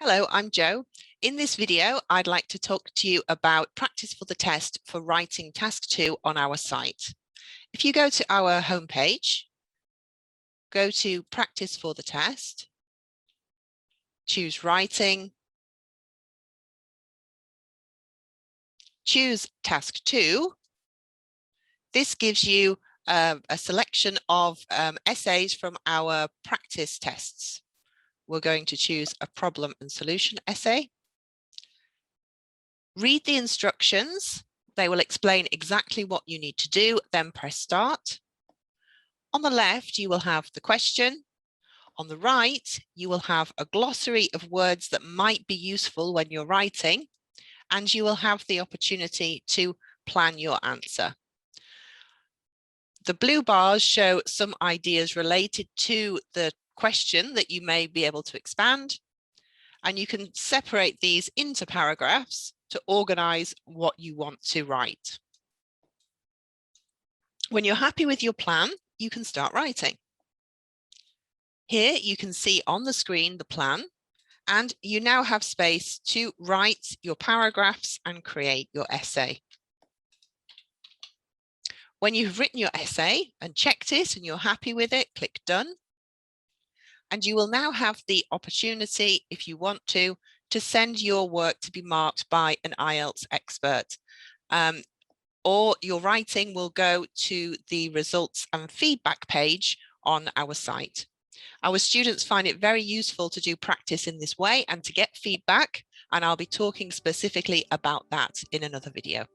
Hello, I'm Jo. In this video, I'd like to talk to you about practice for the test for writing task 2 on our site. If you go to our homepage, go to practice for the test, choose writing, choose task 2. This gives you a selection of essays from our practice tests. We're going to choose a problem and solution essay. Read the instructions. They will explain exactly what you need to do, then press start. On the left, you will have the question. On the right, you will have a glossary of words that might be useful when you're writing, and you will have the opportunity to plan your answer. The blue bars show some ideas related to the question that you may be able to expand, and you can separate these into paragraphs to organize what you want to write. When you're happy with your plan, you can start writing. Here you can see on the screen the plan, and you now have space to write your paragraphs and create your essay. When you've written your essay and checked it and you're happy with it, click done. And you will now have the opportunity, if you want to send your work to be marked by an IELTS expert. Or your writing will go to the results and feedback page on our site. Our students find it very useful to do practice in this way and to get feedback, and I'll be talking specifically about that in another video.